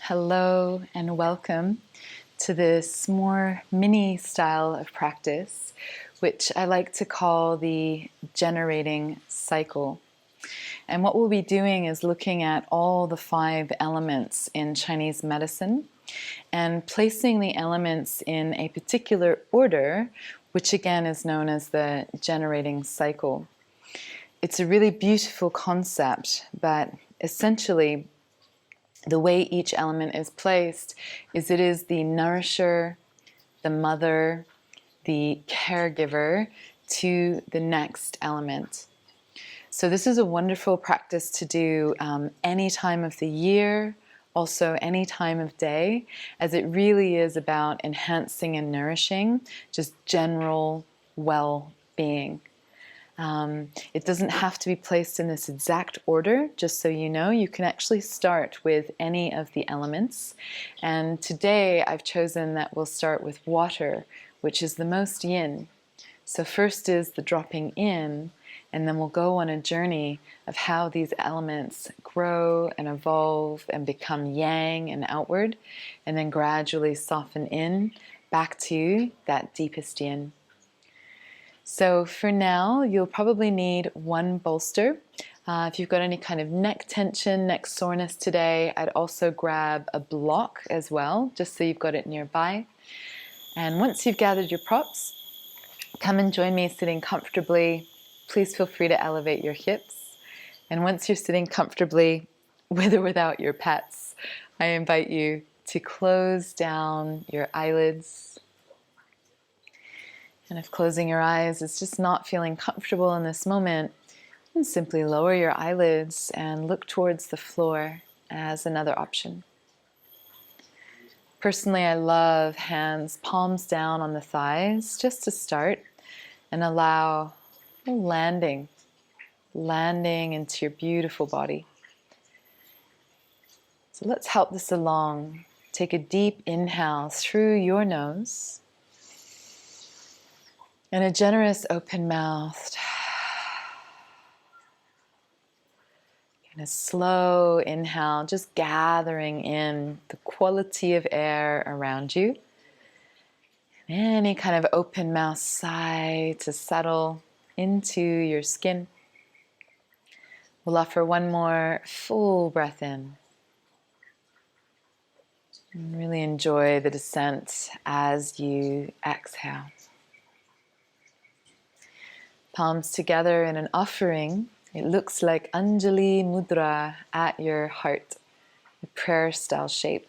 Hello and welcome to this more mini style of practice, which I like to call the generating cycle. And what we'll be doing is looking at all the 5 elements in Chinese medicine and placing the elements in a particular order, which again is known as the generating cycle. It's a really beautiful concept, but essentially the way each element is placed is it is the nourisher, the mother, the caregiver to the next element. So this is a wonderful practice to do any time of the year, also any time of day, as it really is about enhancing and nourishing just general well-being. It doesn't have to be placed in this exact order, just so you know. You can actually start with any of the elements. And today I've chosen that we'll start with water, which is the most yin. So first is the dropping in, and then we'll go on a journey of how these elements grow and evolve and become yang and outward, and then gradually soften in back to that deepest yin. So for now, you'll probably need 1 bolster. If you've got any kind of neck tension, neck soreness today, I'd also grab a block as well, just so you've got it nearby. And once you've gathered your props, come and join me sitting comfortably. Please feel free to elevate your hips. And once you're sitting comfortably, with or without your pets, I invite you to close down your eyelids. And if closing your eyes is just not feeling comfortable in this moment, then simply lower your eyelids and look towards the floor as another option. Personally, I love hands palms down on the thighs just to start and allow landing into your beautiful body. So let's help this along. Take a deep inhale through your nose. And a generous open mouth. And a slow inhale, just gathering in the quality of air around you. And any kind of open mouth sigh to settle into your skin. We'll offer 1 more full breath in. And really enjoy the descent as you exhale. Palms together in an offering. It looks like Anjali Mudra at your heart, a prayer style shape.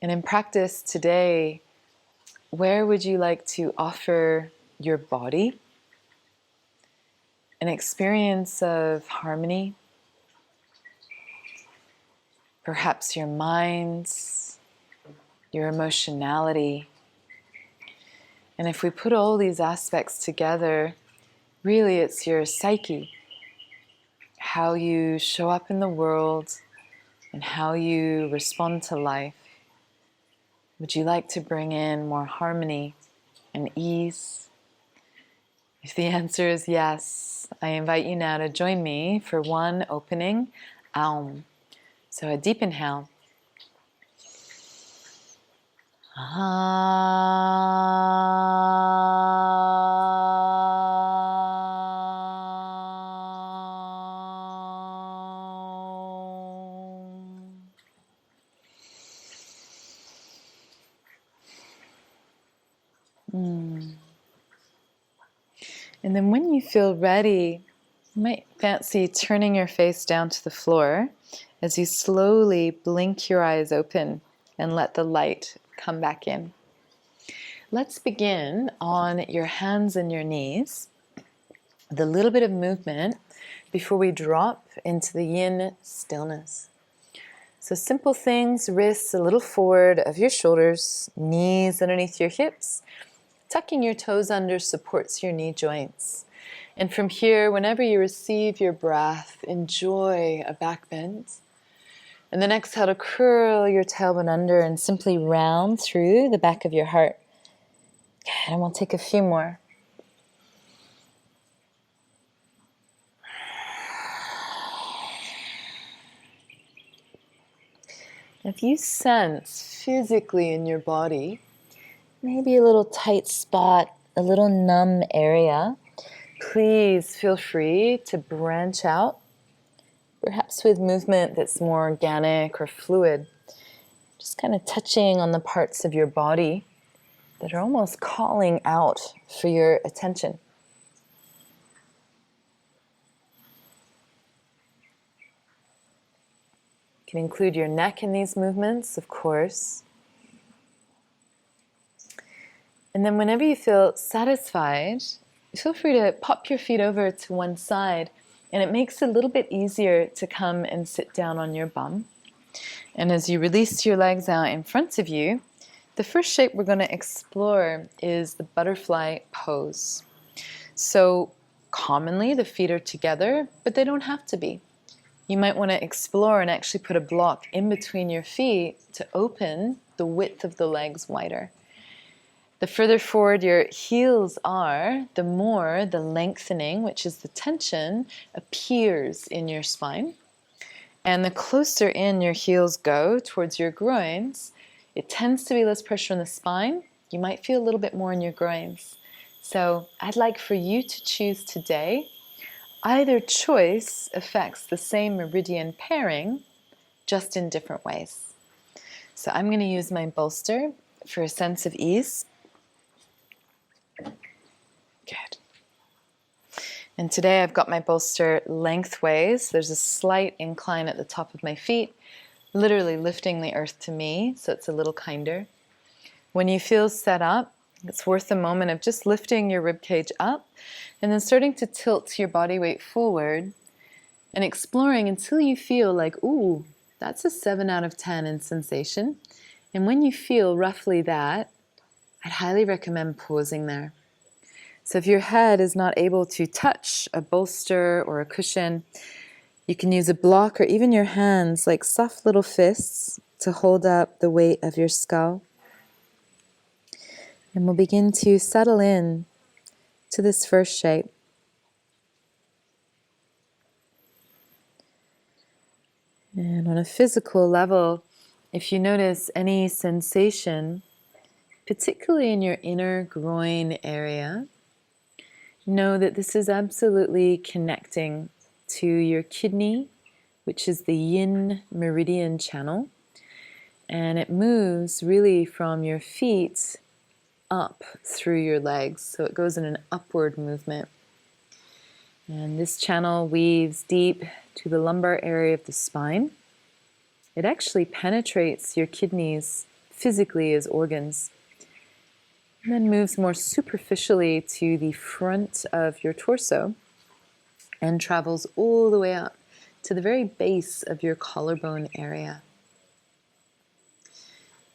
And in practice today, where would you like to offer your body an experience of harmony? Perhaps your mind, your emotionality. And if we put all these aspects together, really it's your psyche, how you show up in the world and how you respond to life. Would you like to bring in more harmony and ease? If the answer is yes, I invite you now to join me for 1 opening Aum. So a deep inhale. And then when you feel ready, you might fancy turning your face down to the floor as you slowly blink your eyes open and let the light come back in. Let's begin on your hands and your knees with a little bit of movement before we drop into the yin stillness. So simple things, wrists a little forward of your shoulders, knees underneath your hips. Tucking your toes under supports your knee joints. And from here, whenever you receive your breath, enjoy a back bend. And then exhale to curl your tailbone under and simply round through the back of your heart. And we'll take a few more. If you sense physically in your body, maybe a little tight spot, a little numb area, please feel free to branch out, perhaps with movement that's more organic or fluid, just kind of touching on the parts of your body that are almost calling out for your attention. You can include your neck in these movements, of course. And then whenever you feel satisfied, feel free to pop your feet over to one side, and it makes it a little bit easier to come and sit down on your bum. And as you release your legs out in front of you, the first shape we're going to explore is the butterfly pose. So commonly the feet are together, but they don't have to be. You might want to explore and actually put a block in between your feet to open the width of the legs wider. The further forward your heels are, the more the lengthening, which is the tension, appears in your spine. And the closer in your heels go towards your groins, it tends to be less pressure on the spine. You might feel a little bit more in your groins. So I'd like for you to choose today. Either choice affects the same meridian pairing, just in different ways. So I'm going to use my bolster for a sense of ease. Good. And today I've got my bolster lengthways. There's a slight incline at the top of my feet, literally lifting the earth to me, so it's a little kinder. When you feel set up, it's worth a moment of just lifting your ribcage up and then starting to tilt your body weight forward and exploring until you feel like, ooh, that's a 7 out of 10 in sensation. And when you feel roughly that, I'd highly recommend pausing there. So if your head is not able to touch a bolster or a cushion, you can use a block or even your hands like soft little fists to hold up the weight of your skull. And we'll begin to settle in to this first shape. And on a physical level, if you notice any sensation, particularly in your inner groin area, know that this is absolutely connecting to your kidney, which is the yin meridian channel, and it moves really from your feet up through your legs, so it goes in an upward movement. And this channel weaves deep to the lumbar area of the spine. It actually penetrates your kidneys physically as organs, and then moves more superficially to the front of your torso and travels all the way up to the very base of your collarbone area.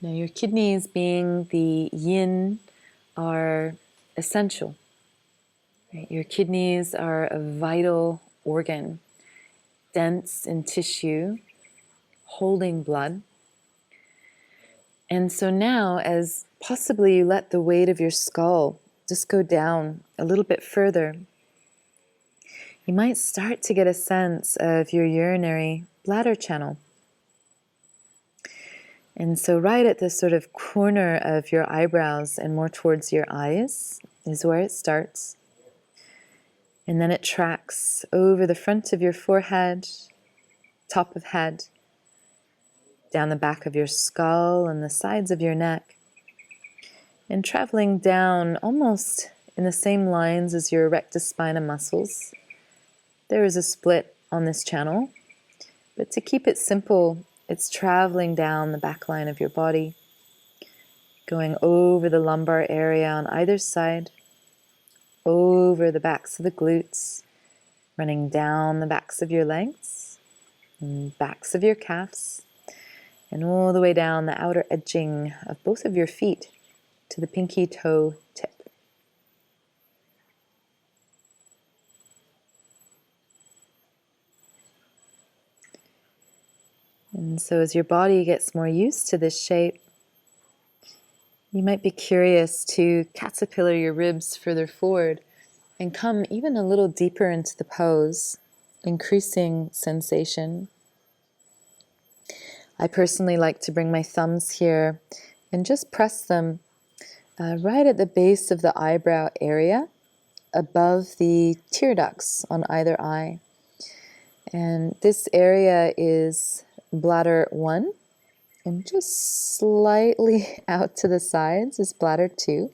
Now, your kidneys, being the yin, are essential. Right? Your kidneys are a vital organ, dense in tissue, holding blood. And so now, as possibly you let the weight of your skull just go down a little bit further, you might start to get a sense of your urinary bladder channel. And so right at the sort of corner of your eyebrows and more towards your eyes is where it starts. And then it tracks over the front of your forehead, top of head, down the back of your skull and the sides of your neck, and traveling down almost in the same lines as your rectus spina muscles. There is a split on this channel, but to keep it simple, it's traveling down the back line of your body, going over the lumbar area on either side, over the backs of the glutes, running down the backs of your legs, and backs of your calves, and all the way down the outer edging of both of your feet to the pinky toe tip. And so as your body gets more used to this shape, you might be curious to caterpillar your ribs further forward and come even a little deeper into the pose, increasing sensation. I personally like to bring my thumbs here and just press them right at the base of the eyebrow area, above the tear ducts on either eye. And this area is bladder 1, and just slightly out to the sides is bladder 2.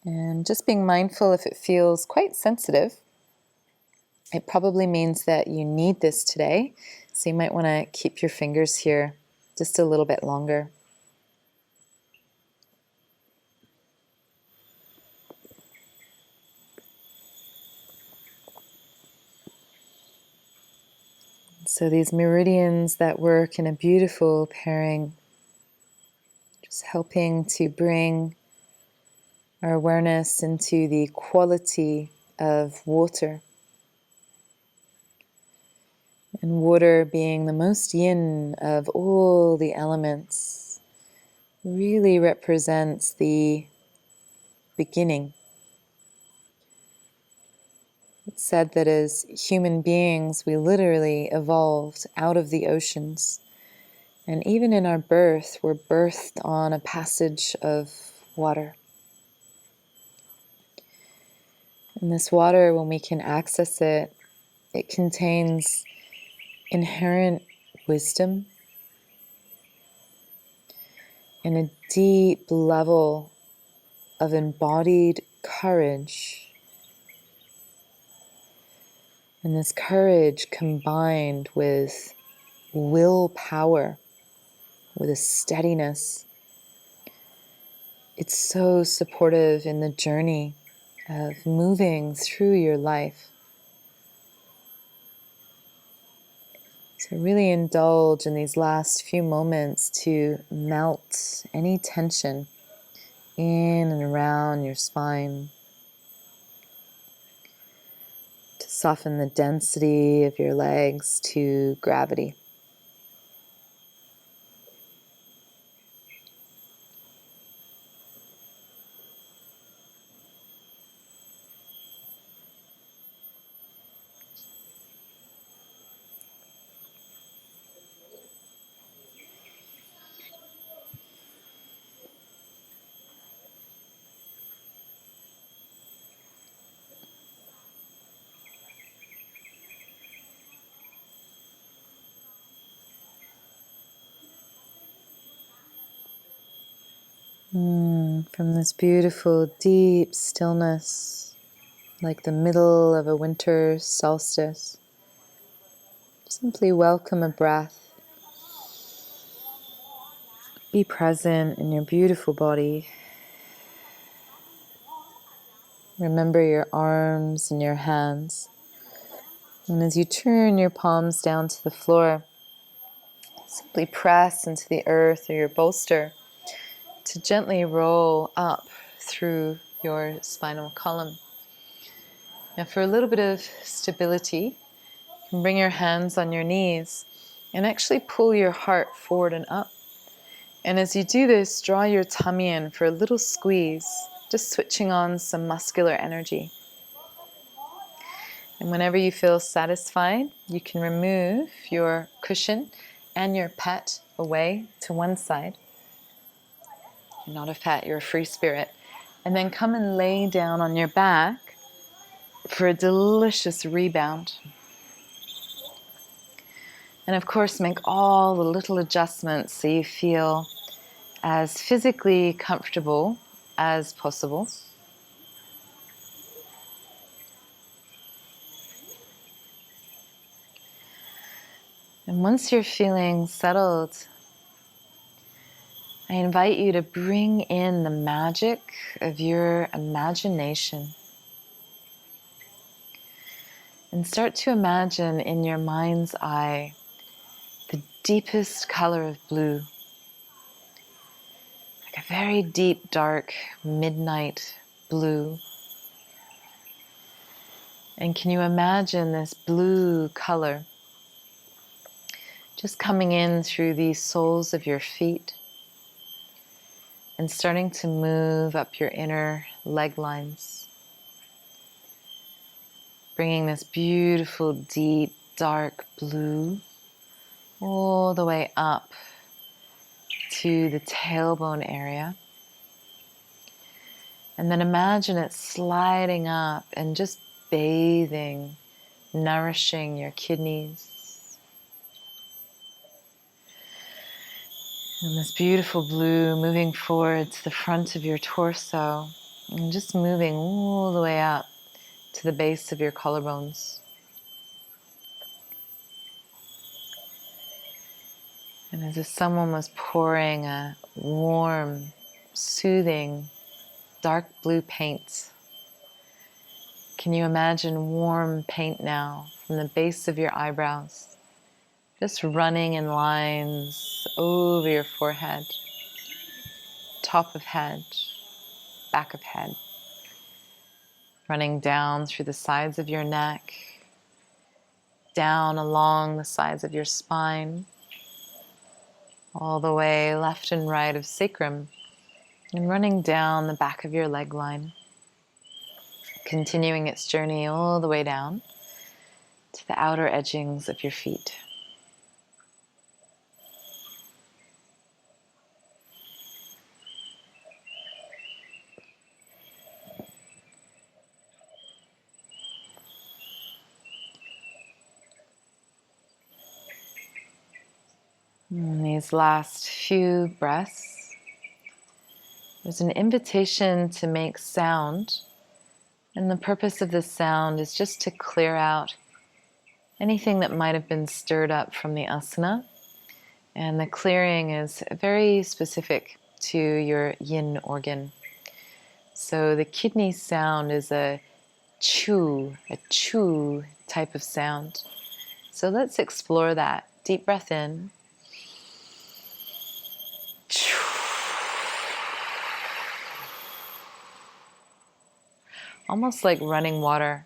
And just being mindful if it feels quite sensitive, it probably means that you need this today. So you might want to keep your fingers here just a little bit longer. So these meridians that work in a beautiful pairing, just helping to bring our awareness into the quality of water. And water being the most yin of all the elements, really represents the beginning. It's said that as human beings, we literally evolved out of the oceans. And even in our birth, we're birthed on a passage of water. And this water, when we can access it, it contains inherent wisdom and a deep level of embodied courage. And this courage combined with willpower, with a steadiness, it's so supportive in the journey of moving through your life. So really indulge in these last few moments to melt any tension in and around your spine, to soften the density of your legs to gravity. From this beautiful deep stillness, like the middle of a winter solstice, simply welcome a breath. Be present in your beautiful body. Remember your arms and your hands. And as you turn your palms down to the floor, simply press into the earth or your bolster to gently roll up through your spinal column. Now, for a little bit of stability, you can bring your hands on your knees and actually pull your heart forward and up. And as you do this, draw your tummy in for a little squeeze, just switching on some muscular energy. And whenever you feel satisfied, you can remove your cushion and your pet away to one side. You're not a pet, you're a free spirit. And then come and lay down on your back for a delicious rebound. And of course, make all the little adjustments so you feel as physically comfortable as possible. And once you're feeling settled, I invite you to bring in the magic of your imagination. And start to imagine in your mind's eye the deepest color of blue. Like a very deep, dark, midnight blue. And can you imagine this blue color just coming in through the soles of your feet and starting to move up your inner leg lines, bringing this beautiful, deep, dark blue all the way up to the tailbone area. And then imagine it sliding up and just bathing, nourishing your kidneys. And this beautiful blue moving forward to the front of your torso and just moving all the way up to the base of your collarbones. And as if someone was pouring a warm, soothing, dark blue paint, can you imagine warm paint now from the base of your eyebrows, just running in lines over your forehead, top of head, back of head, running down through the sides of your neck, down along the sides of your spine, all the way left and right of sacrum, and running down the back of your leg line, continuing its journey all the way down to the outer edgings of your feet. In these last few breaths, there's an invitation to make sound, and the purpose of this sound is just to clear out anything that might have been stirred up from the asana, and the clearing is very specific to your yin organ. So the kidney sound is a chew type of sound. So let's explore that. Deep breath in. Almost like running water.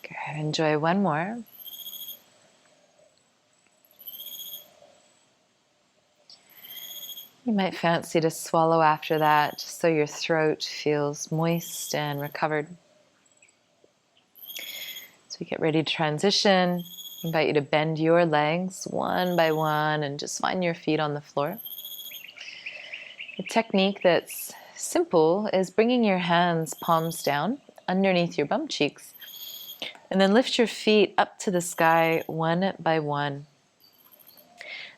Good. Enjoy one more. You might fancy to swallow after that, just so your throat feels moist and recovered. So we get ready to transition. I invite you to bend your legs one by one and just find your feet on the floor. A technique that's simple is bringing your hands palms down underneath your bum cheeks, and then lift your feet up to the sky one by one.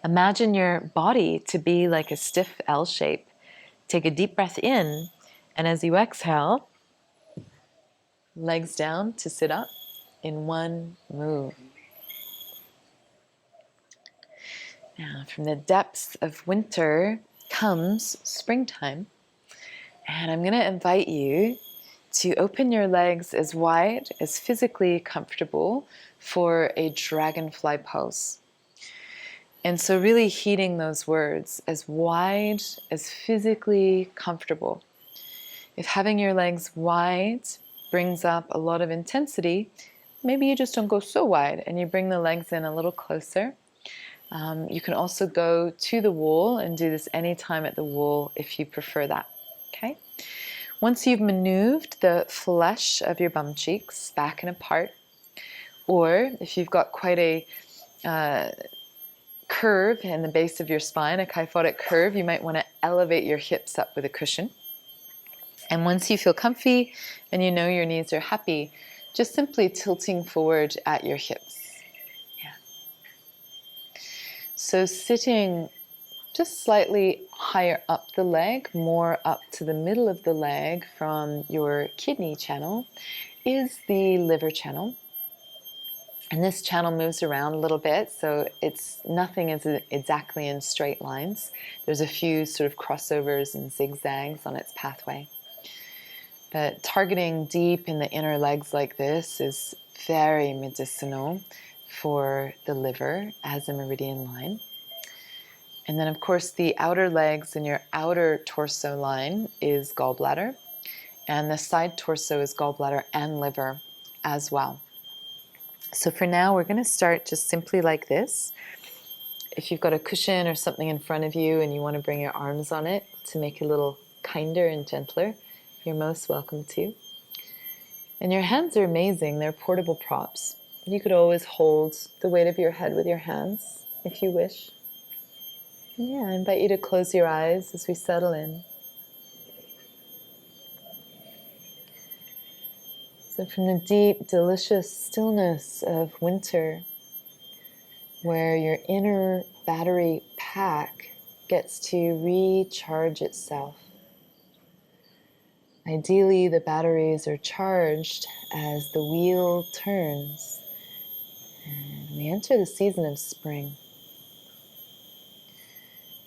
Imagine your body to be like a stiff L shape. Take a deep breath in, and as you exhale, legs down to sit up in one move. Now, from the depths of winter comes springtime, and I'm going to invite you to open your legs as wide as physically comfortable for a dragonfly pose. And so really heeding those words, as wide as physically comfortable. If having your legs wide brings up a lot of intensity, maybe you just don't go so wide and you bring the legs in a little closer. You can also go to the wall and do this anytime at the wall if you prefer that. Okay? Once you've maneuvered the flesh of your bum cheeks back and apart, or if you've got quite a curve in the base of your spine, a kyphotic curve, you might want to elevate your hips up with a cushion. And once you feel comfy and you know your knees are happy, just simply tilting forward at your hips. Yeah. So sitting just slightly higher up the leg, more up to the middle of the leg from your kidney channel, is the liver channel. And this channel moves around a little bit, so nothing is exactly in straight lines. There's a few sort of crossovers and zigzags on its pathway. But targeting deep in the inner legs like this is very medicinal for the liver as a meridian line. And then, of course, the outer legs and your outer torso line is gallbladder, and the side torso is gallbladder and liver as well. So for now, we're going to start just simply like this. If you've got a cushion or something in front of you and you want to bring your arms on it to make it a little kinder and gentler, you're most welcome to. And your hands are amazing. They're portable props. You could always hold the weight of your head with your hands if you wish. Yeah, I invite you to close your eyes as we settle in. So from the deep, delicious stillness of winter, where your inner battery pack gets to recharge itself. Ideally, the batteries are charged as the wheel turns and we enter the season of spring.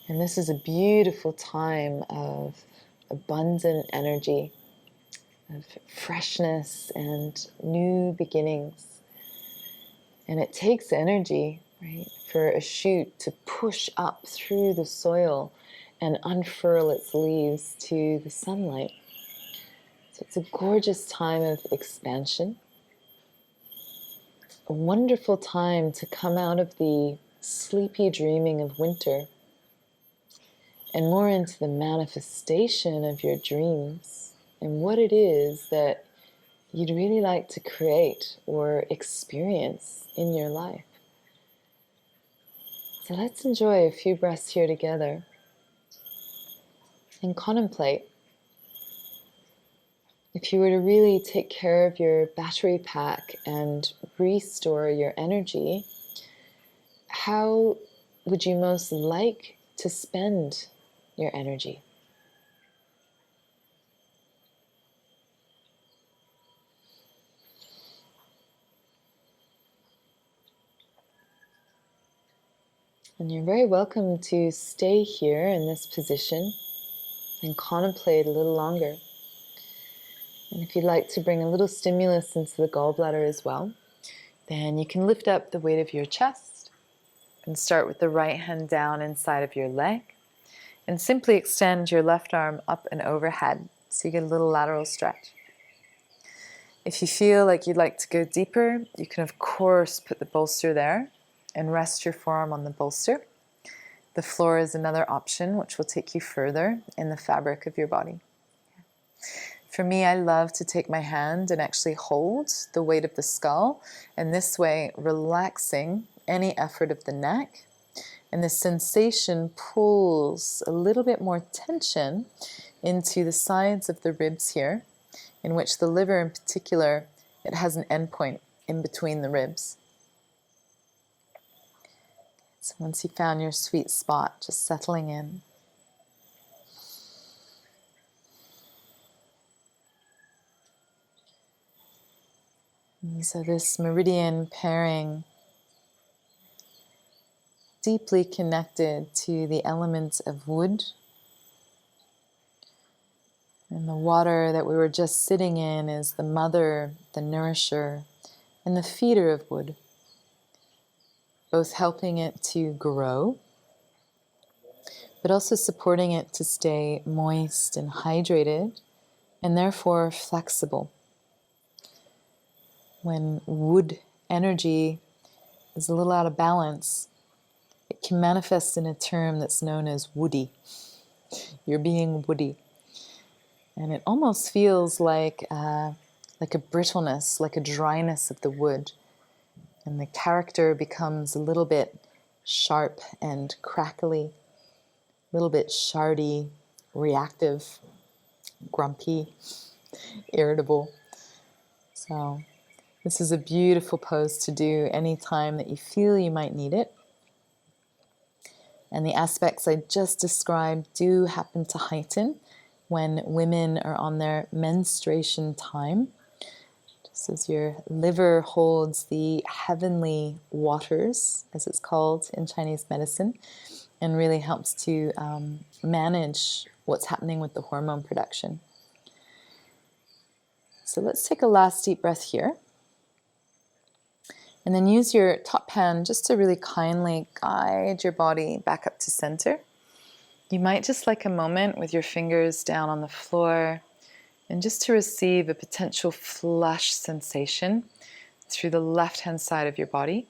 And this is a beautiful time of abundant energy, of freshness and new beginnings. And it takes energy, right, for a shoot to push up through the soil and unfurl its leaves to the sunlight. So it's a gorgeous time of expansion, a wonderful time to come out of the sleepy dreaming of winter and more into the manifestation of your dreams and what it is that you'd really like to create or experience in your life. So let's enjoy a few breaths here together and contemplate. If you were to really take care of your battery pack and restore your energy, how would you most like to spend your energy? And you're very welcome to stay here in this position and contemplate a little longer. And if you'd like to bring a little stimulus into the gallbladder as well, then you can lift up the weight of your chest and start with the right hand down inside of your leg and simply extend your left arm up and overhead so you get a little lateral stretch. If you feel like you'd like to go deeper, you can of course put the bolster there and rest your forearm on the bolster. The floor is another option which will take you further in the fabric of your body. For me, I love to take my hand and actually hold the weight of the skull, and this way relaxing any effort of the neck. And the sensation pulls a little bit more tension into the sides of the ribs here, in which the liver in particular, it has an endpoint in between the ribs. So once you found your sweet spot, just settling in. And so this meridian pairing, deeply connected to the element of wood. And the water that we were just sitting in is the mother, the nourisher, and the feeder of wood, both helping it to grow, but also supporting it to stay moist and hydrated, and therefore flexible. When wood energy is a little out of balance, it can manifest in a term that's known as woody. You're being woody. And it almost feels like a brittleness, like a dryness of the wood. And the character becomes a little bit sharp and crackly, a little bit shardy, reactive, grumpy, irritable. So this is a beautiful pose to do anytime that you feel you might need it. And the aspects I just described do happen to heighten when women are on their menstruation time. Just as your liver holds the heavenly waters, as it's called in Chinese medicine, and really helps to manage what's happening with the hormone production. So let's take a last deep breath here. And then use your top hand just to really kindly guide your body back up to center. You might just like a moment with your fingers down on the floor, And just to receive a potential flush sensation through the left-hand side of your body.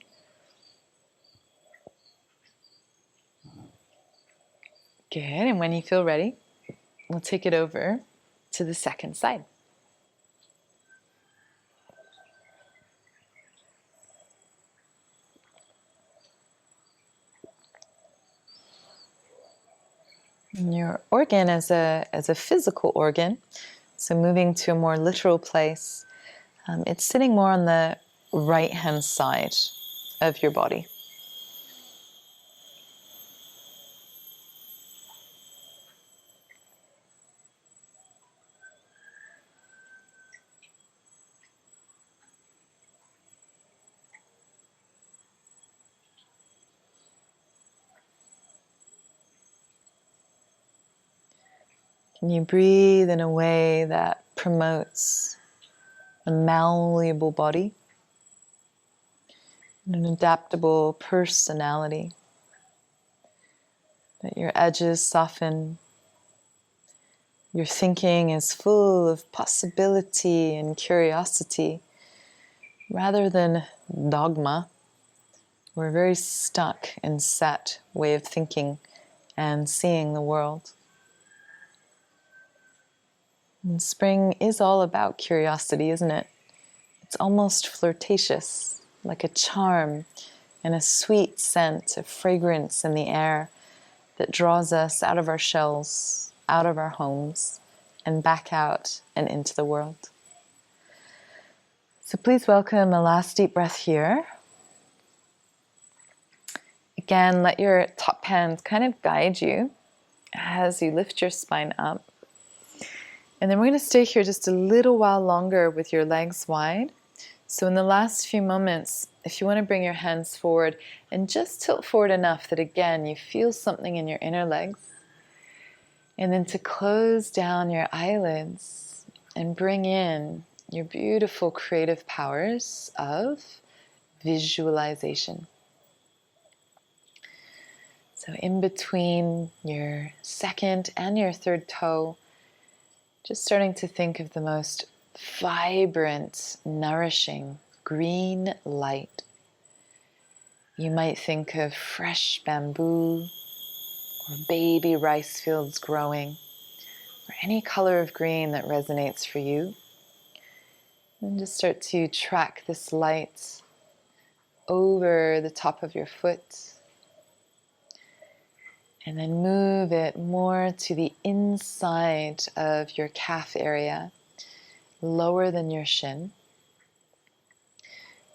Good, and when you feel ready, we'll take it over to the second side. And your organ as a physical organ, so moving to a more literal place, it's sitting more on the right-hand side of your body. Can you breathe in a way that promotes a malleable body and an adaptable personality? That your edges soften, your thinking is full of possibility and curiosity rather than dogma. We're very stuck in set way of thinking and seeing the world. And spring is all about curiosity, isn't it? It's almost flirtatious, like a charm and a sweet scent of fragrance in the air that draws us out of our shells, out of our homes, and back out and into the world. So please welcome a last deep breath here. Again, let your top hands kind of guide you as you lift your spine up. And then we're going to stay here just a little while longer with your legs wide. So in the last few moments, if you want to bring your hands forward and just tilt forward enough that again you feel something in your inner legs. And then to close down your eyelids and bring in your beautiful creative powers of visualization. So in between your second and your third toe, just starting to think of the most vibrant, nourishing green light. You might think of fresh bamboo or baby rice fields growing or any color of green that resonates for you. And just start to track this light over the top of your foot. And then move it more to the inside of your calf area, lower than your shin.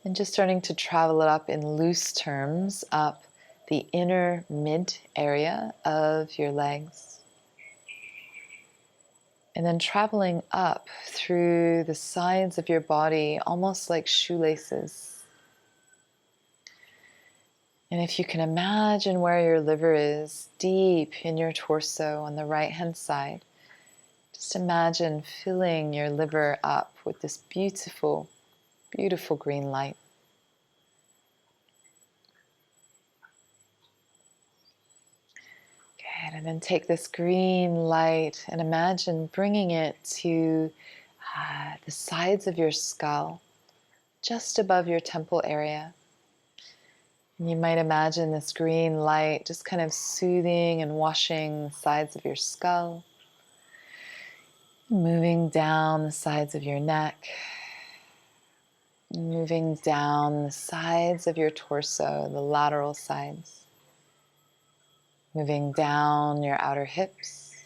And just starting to travel it up in loose terms, up the inner mid area of your legs. And then traveling up through the sides of your body, almost like shoelaces. And if you can imagine where your liver is, deep in your torso on the right-hand side, just imagine filling your liver up with this beautiful, beautiful green light. Good, and then take this green light and imagine bringing it to the sides of your skull, just above your temple area. And you might imagine this green light just kind of soothing and washing the sides of your skull, moving down the sides of your neck, moving down the sides of your torso, the lateral sides, moving down your outer hips,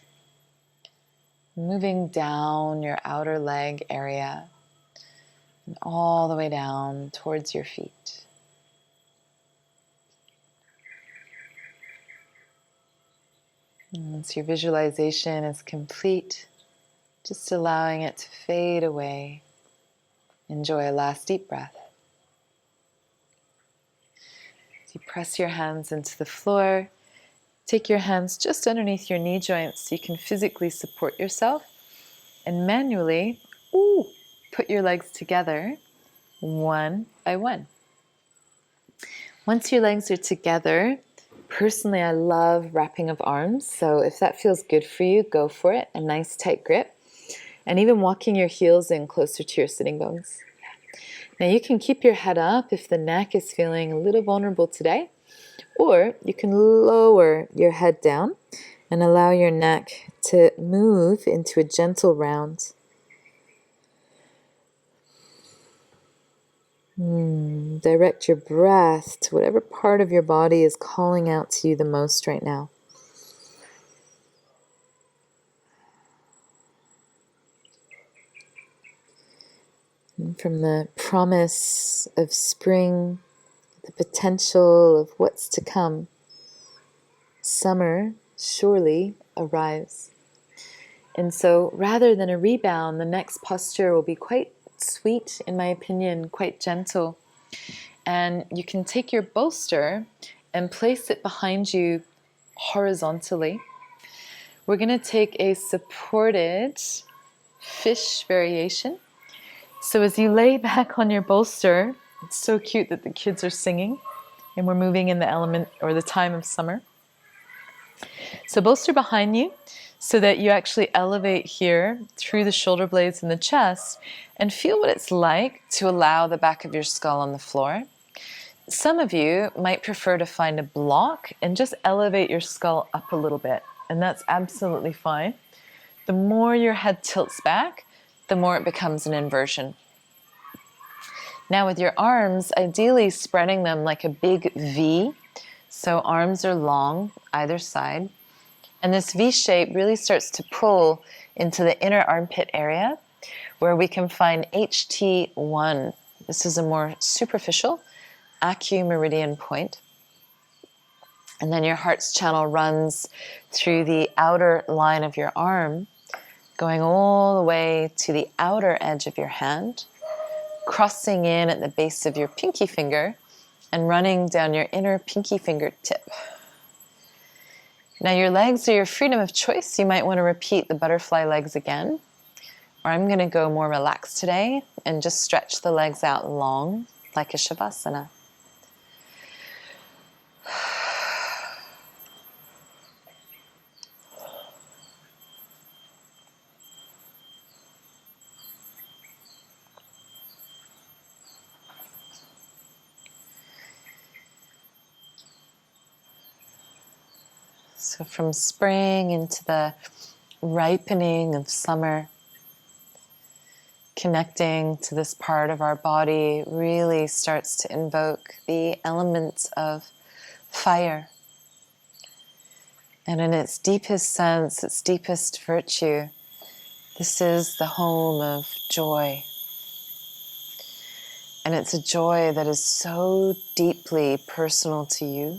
moving down your outer leg area, and all the way down towards your feet. And once your visualization is complete, just allowing it to fade away. Enjoy a last deep breath. As you press your hands into the floor, take your hands just underneath your knee joints so you can physically support yourself, and manually put your legs together one by one. Once your legs are together, personally, I love wrapping of arms, so if that feels good for you, go for it, a nice tight grip. and even walking your heels in closer to your sitting bones. Now you can keep your head up if the neck is feeling a little vulnerable today, or you can lower your head down and allow your neck to move into a gentle round. Direct your breath to whatever part of your body is calling out to you the most right now. And from the promise of spring, the potential of what's to come, summer surely arrives. And so rather than a rebound, the next posture will be quite sweet, in my opinion, quite gentle. And you can take your bolster and place it behind you horizontally. We're going to take a supported fish variation. So as you lay back on your bolster, it's so cute that the kids are singing and we're moving in the element or the time of summer. So bolster behind you so that you actually elevate here through the shoulder blades and the chest and feel what it's like to allow the back of your skull on the floor. Some of you might prefer to find a block and just elevate your skull up a little bit, and that's absolutely fine. The more your head tilts back, the more it becomes an inversion. Now with your arms, ideally spreading them like a big V, so arms are long either side, and this V shape really starts to pull into the inner armpit area where we can find HT1. This is a more superficial acumeridian point. And then your heart's channel runs through the outer line of your arm, going all the way to the outer edge of your hand, crossing in at the base of your pinky finger and running down your inner pinky finger tip. Now your legs are your freedom of choice. You might want to repeat the butterfly legs again, or I'm going to go more relaxed today and just stretch the legs out long like a shavasana. So from spring into the ripening of summer, connecting to this part of our body really starts to invoke the elements of fire. And in its deepest sense, its deepest virtue, this is the home of joy. And it's a joy that is so deeply personal to you.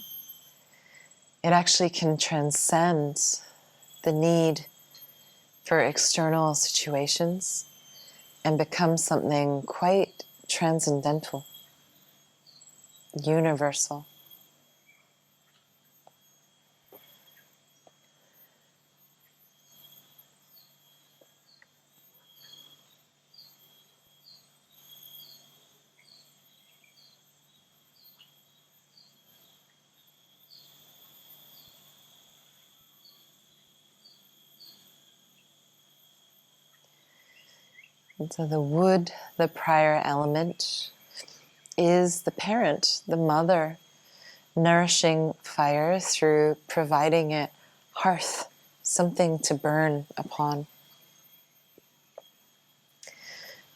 It actually can transcend the need for external situations and become something quite transcendental, universal. And so the wood, the prior element, is the parent, the mother, nourishing fire through providing it hearth, something to burn upon.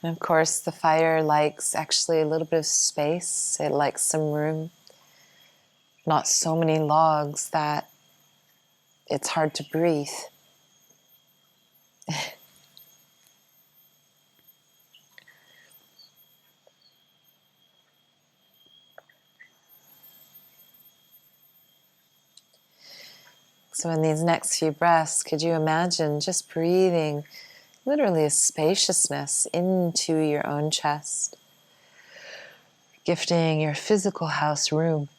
And of course, the fire likes actually a little bit of space. It likes some room, not so many logs that it's hard to breathe. So in these next few breaths, could you imagine just breathing literally a spaciousness into your own chest, gifting your physical house room.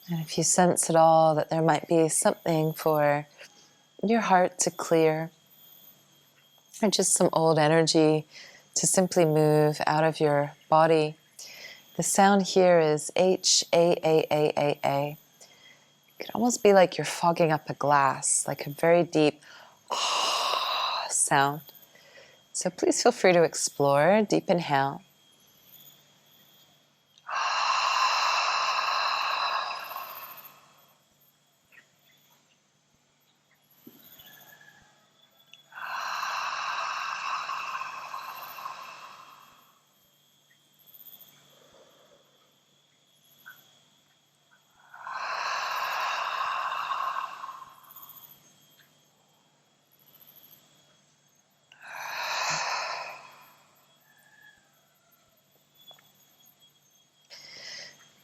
And if you sense at all that there might be something for your heart to clear, or just some old energy to simply move out of your body. The sound here is H-A-A-A-A-A. It could almost be like you're fogging up a glass, like a very deep sound. So please feel free to explore. Deep inhale.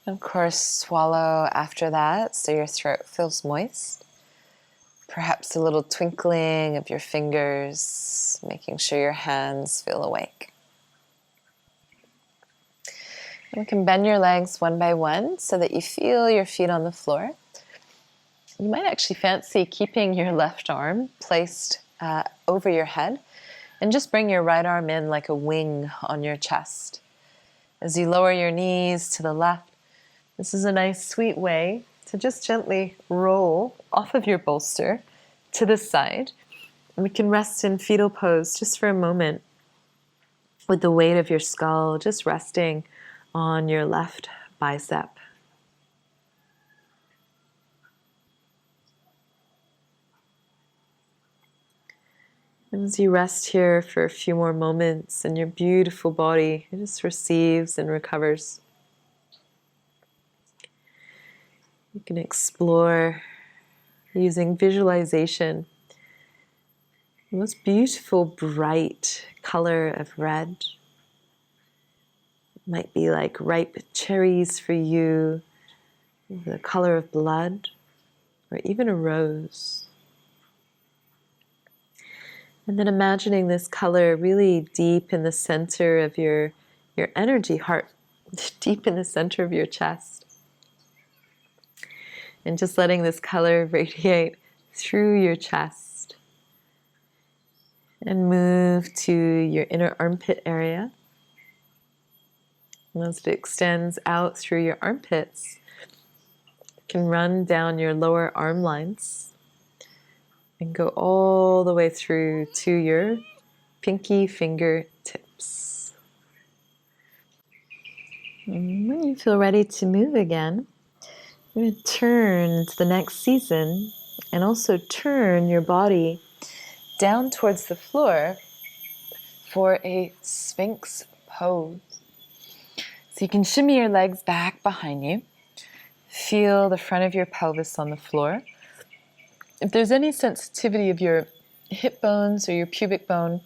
Of course, swallow after that so your throat feels moist. Perhaps a little twinkling of your fingers, making sure your hands feel awake. And we can bend your legs one by one so that you feel your feet on the floor. You might actually fancy keeping your left arm placed over your head and just bring your right arm in like a wing on your chest. As you lower your knees to the left, this is a nice sweet way to just gently roll off of your bolster to the side. And we can rest in fetal pose just for a moment with the weight of your skull just resting on your left bicep. And as you rest here for a few more moments and your beautiful body just receives and recovers, you can explore using visualization the most beautiful bright color of red. It might be like ripe cherries for you, the color of blood, or even a rose. And then imagining this color really deep in the center of your energy heart, deep in the center of your chest. And just letting this color radiate through your chest and move to your inner armpit area. And as it extends out through your armpits, it can run down your lower arm lines and go all the way through to your pinky finger tips. And when you feel ready to move again, you're going to turn to the next season and also turn your body down towards the floor for a Sphinx pose. So you can shimmy your legs back behind you. Feel the front of your pelvis on the floor. If there's any sensitivity of your hip bones or your pubic bone,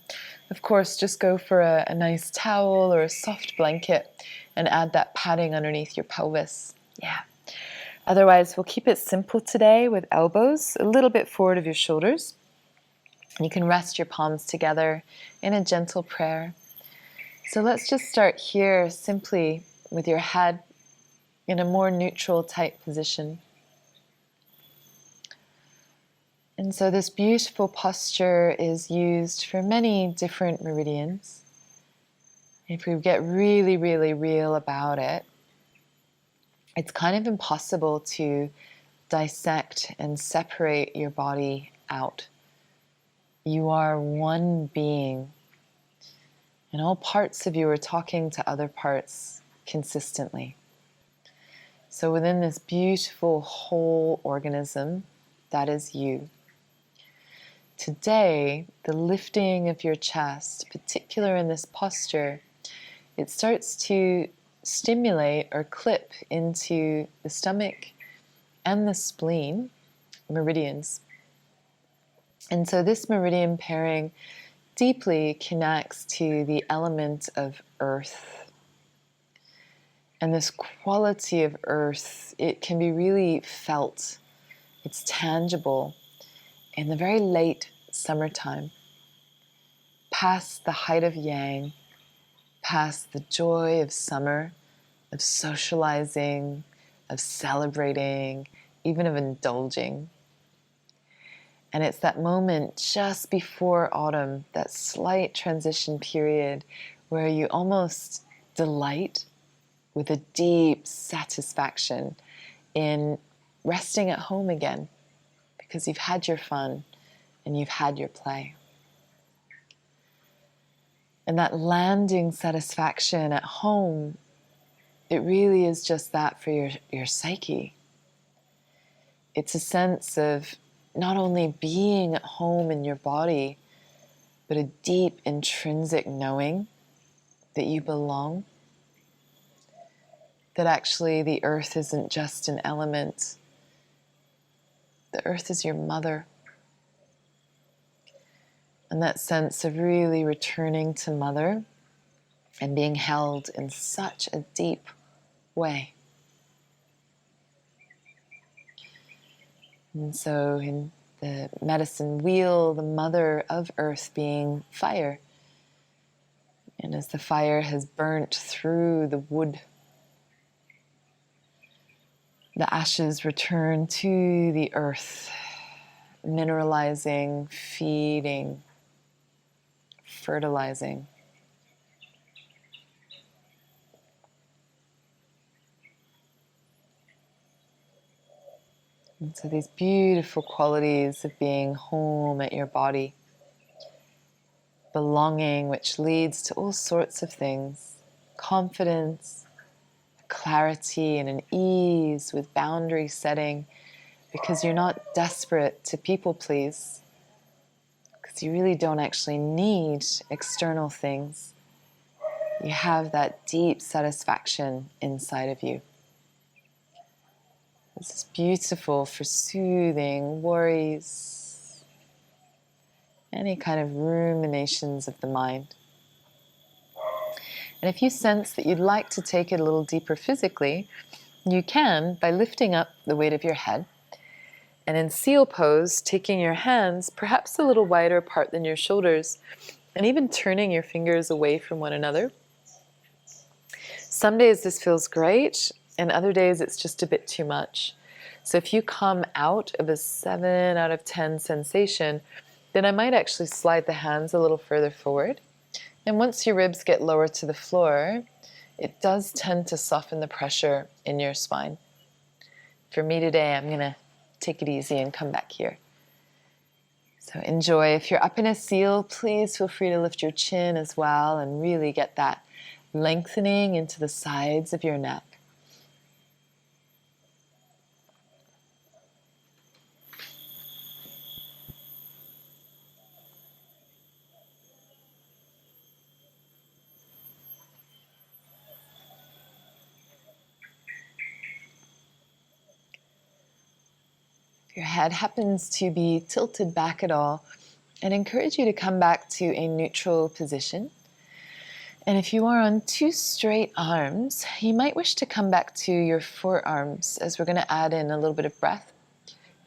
of course, just go for a nice towel or a soft blanket and add that padding underneath your pelvis. Yeah. Otherwise, we'll keep it simple today with elbows a little bit forward of your shoulders. You can rest your palms together in a gentle prayer. So let's just start here simply with your head in a more neutral, tight position. And so this beautiful posture is used for many different meridians. If we get really, really real about it, it's kind of impossible to dissect and separate your body out. You are one being, and all parts of you are talking to other parts consistently. So within this beautiful whole organism, that is you. Today, the lifting of your chest, particularly in this posture, it starts to stimulate or clip into the stomach and the spleen meridians. And so this meridian pairing deeply connects to the element of earth. And this quality of earth, it can be really felt. It's tangible in the very late summertime, past the height of yang, past the joy of summer, of socializing, of celebrating, even of indulging. And it's that moment just before autumn, that slight transition period where you almost delight with a deep satisfaction in resting at home again because you've had your fun and you've had your play. And that landing satisfaction at home, it really is just that for your psyche. It's a sense of not only being at home in your body, but a deep intrinsic knowing that you belong. That actually the earth isn't just an element. The earth is your mother. And that sense of really returning to mother and being held in such a deep way. And so in the medicine wheel, the mother of earth being fire. And as the fire has burnt through the wood, the ashes return to the earth, mineralizing, feeding, fertilizing. And so these beautiful qualities of being home at your body, belonging, which leads to all sorts of things, confidence, clarity, and an ease with boundary setting, because you're not desperate to people please, because you really don't actually need external things. You have that deep satisfaction inside of you. This is beautiful for soothing worries, any kind of ruminations of the mind. And if you sense that you'd like to take it a little deeper physically, you can by lifting up the weight of your head. And in seal pose, taking your hands perhaps a little wider apart than your shoulders, and even turning your fingers away from one another. Some days this feels great, and other days it's just a bit too much. So if you come out of a 7 out of 10 sensation, then I might actually slide the hands a little further forward. And once your ribs get lower to the floor, it does tend to soften the pressure in your spine. For me today, I'm going to take it easy and come back here. So enjoy. If you're up in a seal, please feel free to lift your chin as well and really get that lengthening into the sides of your neck. If your head happens to be tilted back at all, I'd encourage you to come back to a neutral position. And if you are on 2 straight arms, you might wish to come back to your forearms as we're going to add in a little bit of breath.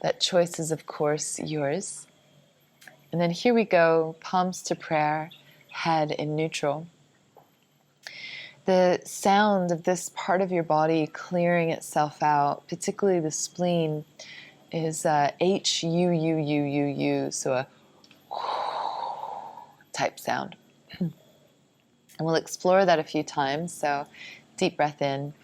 That choice is, of course, yours. And then here we go, palms to prayer, head in neutral. The sound of this part of your body clearing itself out, particularly the spleen, is H-U-U-U-U-U, so a type sound. And we'll explore that a few times, so deep breath in.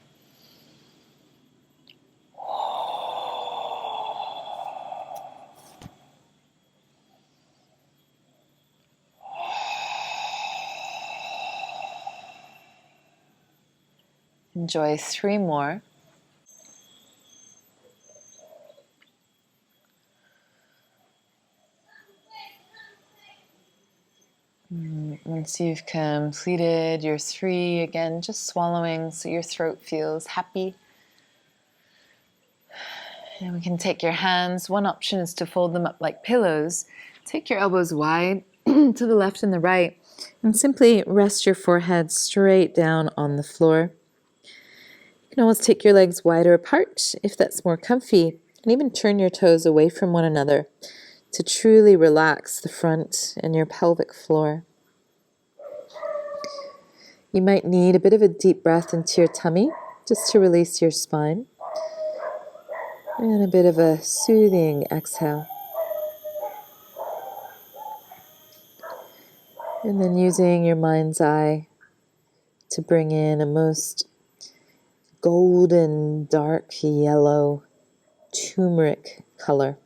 Enjoy 3 more. Once you've completed your 3, again, just swallowing so your throat feels happy. And we can take your hands. One option is to fold them up like pillows. Take your elbows wide to the left and the right, and simply rest your forehead straight down on the floor. You can always take your legs wider apart if that's more comfy, and even turn your toes away from one another to truly relax the front and your pelvic floor. You might need a bit of a deep breath into your tummy just to release your spine. And a bit of a soothing exhale. And then using your mind's eye to bring in a most golden, dark yellow turmeric color.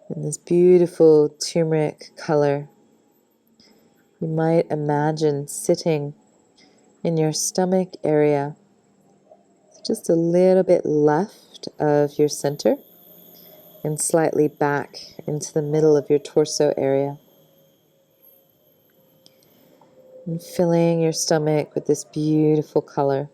And this beautiful turmeric color, you might imagine sitting in your stomach area, just a little bit left of your center and slightly back into the middle of your torso area. And filling your stomach with this beautiful color.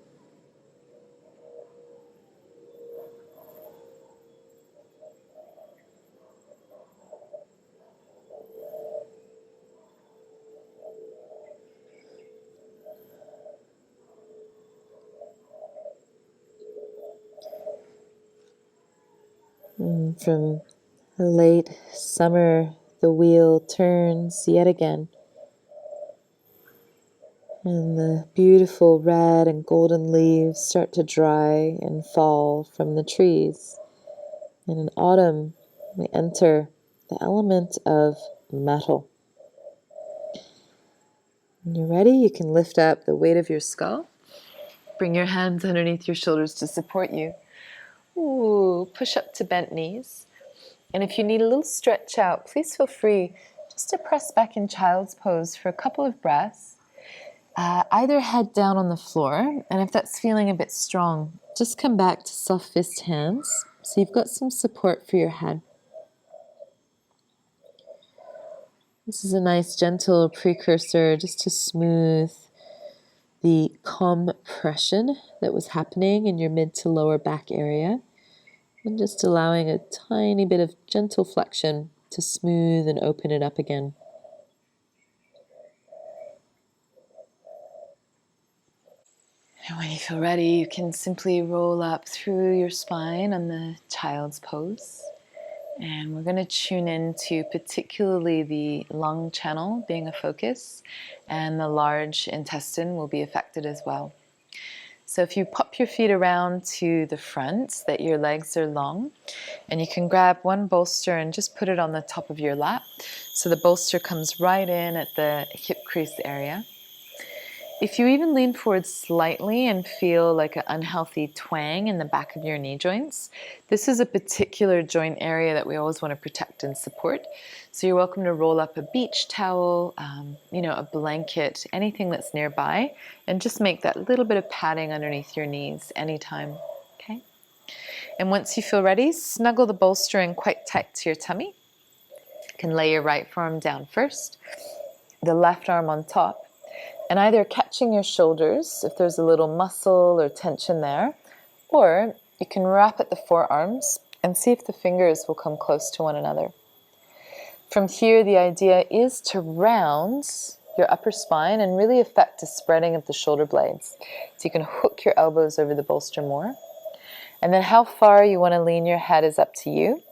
And from late summer, the wheel turns yet again. And the beautiful red and golden leaves start to dry and fall from the trees. And in autumn, we enter the element of metal. When you're ready, you can lift up the weight of your skull. Bring your hands underneath your shoulders to support you. Ooh, push up to bent knees. And if you need a little stretch out, please feel free just to press back in child's pose for a couple of breaths. Either head down on the floor, and if that's feeling a bit strong, just come back to soft fist hands so you've got some support for your head. This is a nice gentle precursor just to smooth the compression that was happening in your mid to lower back area, and just allowing a tiny bit of gentle flexion to smooth and open it up again. And when you feel ready, you can simply roll up through your spine on the child's pose. And we're going to tune into particularly the lung channel being a focus, and the large intestine will be affected as well. So if you pop your feet around to the front, so that your legs are long, and you can grab one bolster and just put it on the top of your lap. So the bolster comes right in at the hip crease area. If you even lean forward slightly and feel like an unhealthy twang in the back of your knee joints, this is a particular joint area that we always want to protect and support. So you're welcome to roll up a beach towel, a blanket, anything that's nearby, and just make that little bit of padding underneath your knees anytime. Okay? And once you feel ready, snuggle the bolster in quite tight to your tummy. You can lay your right forearm down first, the left arm on top, and either catching your shoulders if there's a little muscle or tension there, or you can wrap at the forearms and see if the fingers will come close to one another. From here, the idea is to round your upper spine and really affect the spreading of the shoulder blades. So you can hook your elbows over the bolster more. And then how far you want to lean your head is up to you.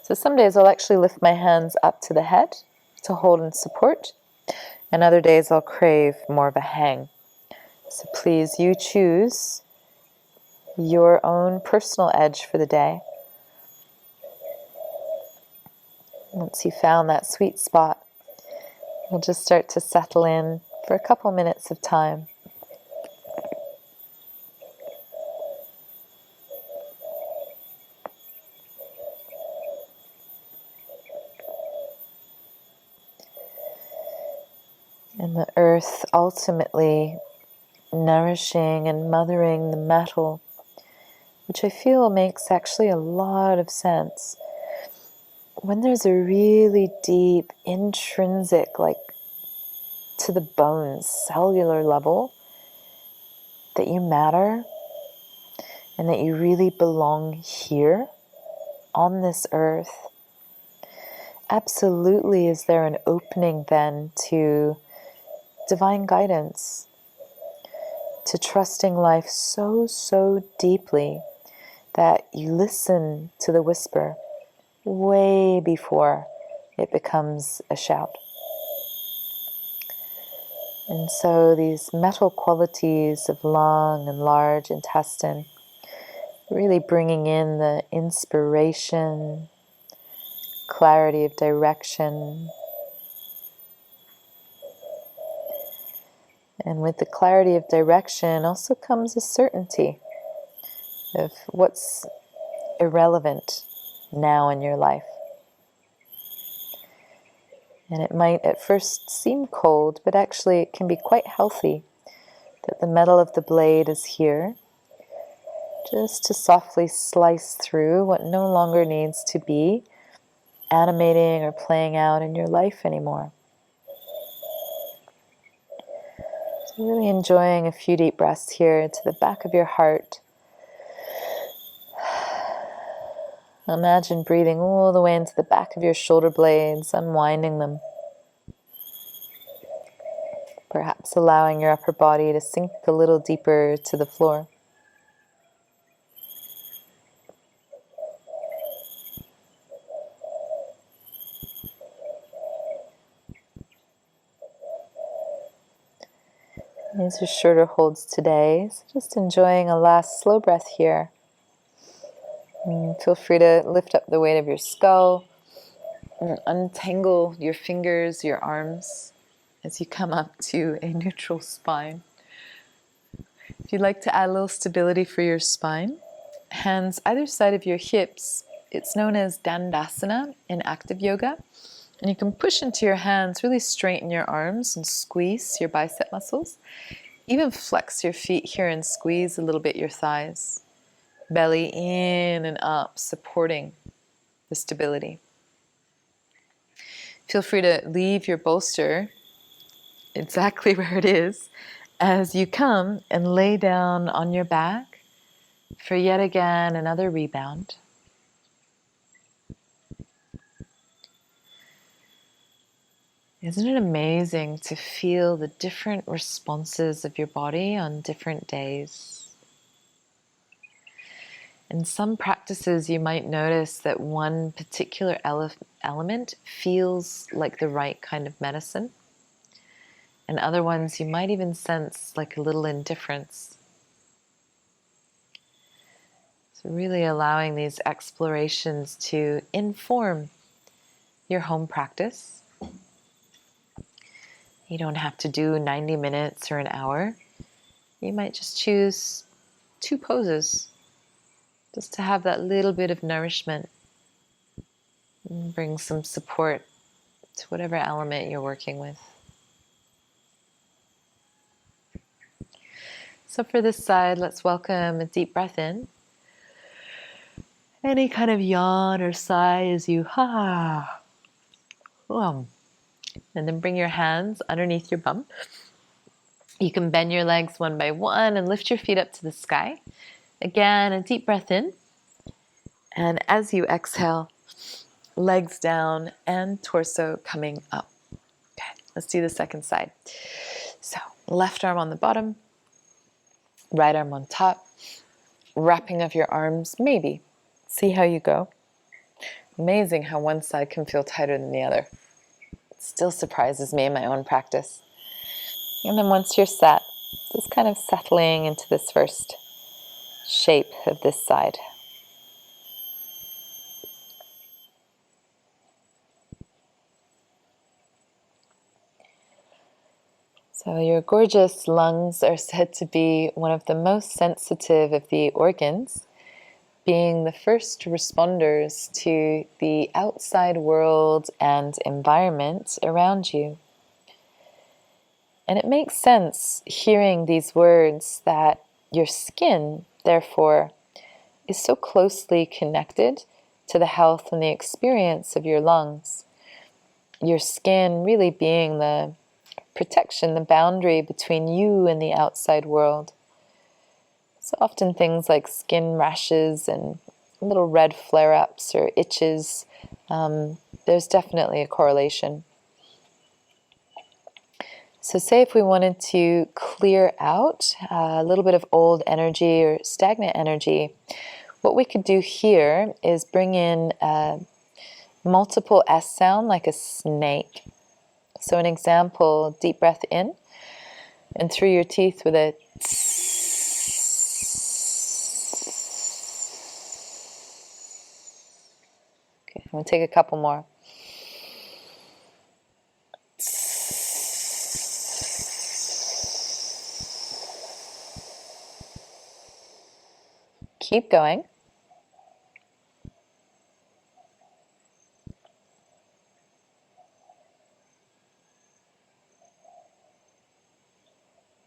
So some days I'll actually lift my hands up to the head to hold and support. And other days I'll crave more of a hang. So please, you choose your own personal edge for the day. Once you've found that sweet spot, we'll just start to settle in for a couple minutes of time. And the earth ultimately nourishing and mothering the metal, which I feel makes actually a lot of sense. When there's a really deep, intrinsic, like to the bones, cellular level, that you matter and that you really belong here on this earth, absolutely is there an opening then to divine guidance, to trusting life so, so deeply that you listen to the whisper way before it becomes a shout. And so these metal qualities of lung and large intestine, really bringing in the inspiration, clarity of direction. And with the clarity of direction also comes a certainty of what's irrelevant now in your life. And it might at first seem cold, but actually it can be quite healthy that the metal of the blade is here just to softly slice through what no longer needs to be animating or playing out in your life anymore. So really enjoying a few deep breaths here to the back of your heart. Imagine breathing all the way into the back of your shoulder blades, unwinding them. Perhaps allowing your upper body to sink a little deeper to the floor. These are shorter holds today, so just enjoying a last slow breath here. And feel free to lift up the weight of your skull and untangle your fingers, your arms, as you come up to a neutral spine. If you'd like to add a little stability for your spine, hands either side of your hips. It's known as Dandasana in active yoga. And you can push into your hands, really straighten your arms and squeeze your bicep muscles. Even flex your feet here and squeeze a little bit your thighs. Belly in and up, supporting the stability. Feel free to leave your bolster exactly where it is as you come and lay down on your back for yet again another rebound. Isn't it amazing to feel the different responses of your body on different days? In some practices, you might notice that one particular element feels like the right kind of medicine. And other ones, you might even sense like a little indifference. So really allowing these explorations to inform your home practice. You don't have to do 90 minutes or an hour. You might just choose 2 poses just to have that little bit of nourishment and bring some support to whatever element you're working with. So for this side, let's welcome a deep breath in. Any kind of yawn or sigh as you and then bring your hands underneath your bum. You can bend your legs one by one and lift your feet up to the sky. Again, a deep breath in. And as you exhale, legs down and torso coming up. Okay, let's do the second side. So left arm on the bottom, right arm on top, wrapping of your arms, maybe. See how you go. Amazing how one side can feel tighter than the other. It still surprises me in my own practice. And then once you're set, just kind of settling into this first shape of this side. So your gorgeous lungs are said to be one of the most sensitive of the organs, being the first responders to the outside world and environment around you. And it makes sense hearing these words that your skin, therefore, is so closely connected to the health and the experience of your lungs. Your skin really being the protection, the boundary between you and the outside world. So often things like skin rashes and little red flare-ups or itches, there's definitely a correlation. So say if we wanted to clear out a little bit of old energy or stagnant energy, what we could do here is bring in a multiple S sound like a snake. So an example, deep breath in and through your teeth with a tss. Okay, We'll take a couple more. Keep going.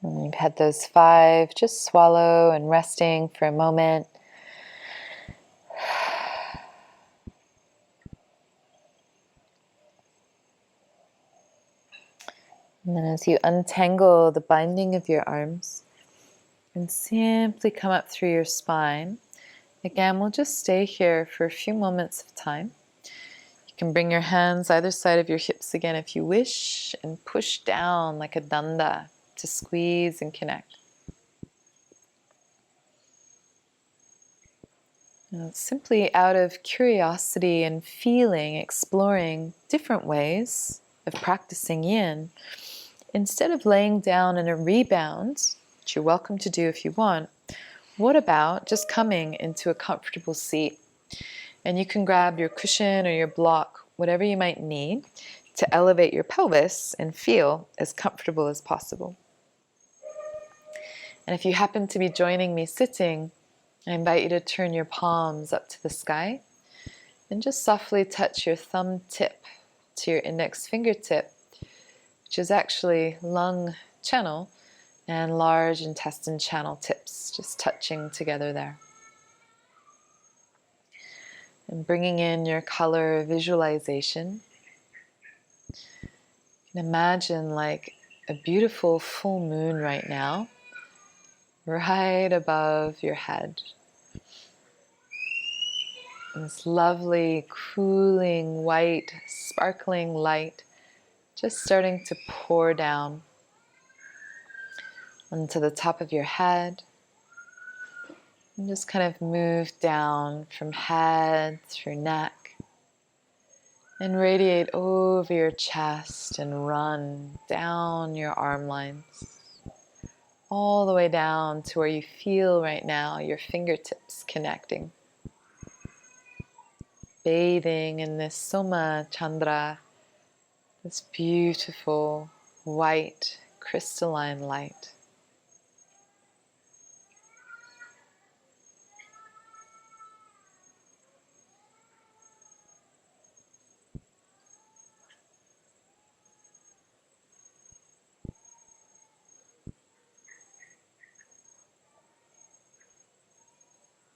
And you've had those 5. Just swallow and resting for a moment. And then as you untangle the binding of your arms and simply come up through your spine, again, we'll just stay here for a few moments of time. You can bring your hands either side of your hips again if you wish, and push down like a danda to squeeze and connect. Now, simply out of curiosity and feeling, exploring different ways of practicing yin, instead of laying down in a rebound, which you're welcome to do if you want, what about just coming into a comfortable seat? And you can grab your cushion or your block, whatever you might need, to elevate your pelvis and feel as comfortable as possible. And if you happen to be joining me sitting, I invite you to turn your palms up to the sky and just softly touch your thumb tip to your index fingertip, which is actually lung channel and large intestine channel tips, just touching together there. And bringing in your color visualization. You can imagine like a beautiful full moon right now, right above your head. And this lovely, cooling, white, sparkling light just starting to pour down onto the top of your head. And just kind of move down from head through neck and radiate over your chest and run down your arm lines, all the way down to where you feel right now your fingertips connecting. Bathing in this Soma, Chandra, this beautiful white crystalline light.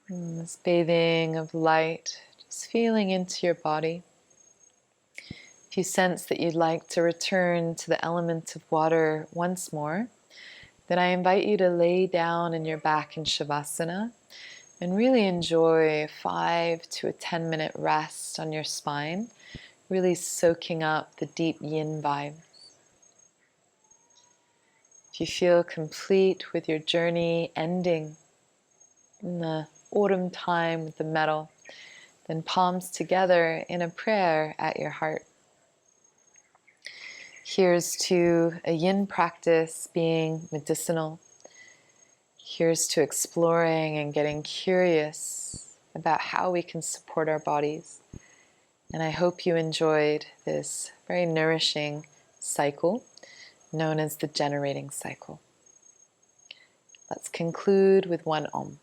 And this bathing of light, just feeling into your body. If you sense that you'd like to return to the element of water once more, then I invite you to lay down in your back in Shavasana and really enjoy a 5 to 10 minute rest on your spine, really soaking up the deep yin vibe. If you feel complete with your journey ending in the autumn time with the metal, then palms together in a prayer at your heart. Here's to a yin practice being medicinal. Here's to exploring and getting curious about how we can support our bodies. And I hope you enjoyed this very nourishing cycle known as the generating cycle. Let's conclude with one Om.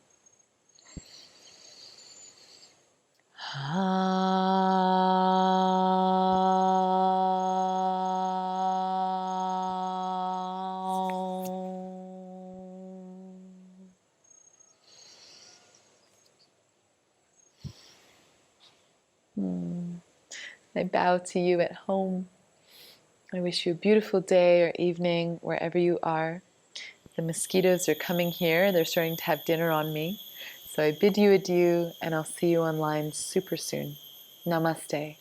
I bow to you at home. I wish you a beautiful day or evening wherever you are. The mosquitoes are coming here. They're starting to have dinner on me. So I bid you adieu, and I'll see you online super soon. Namaste.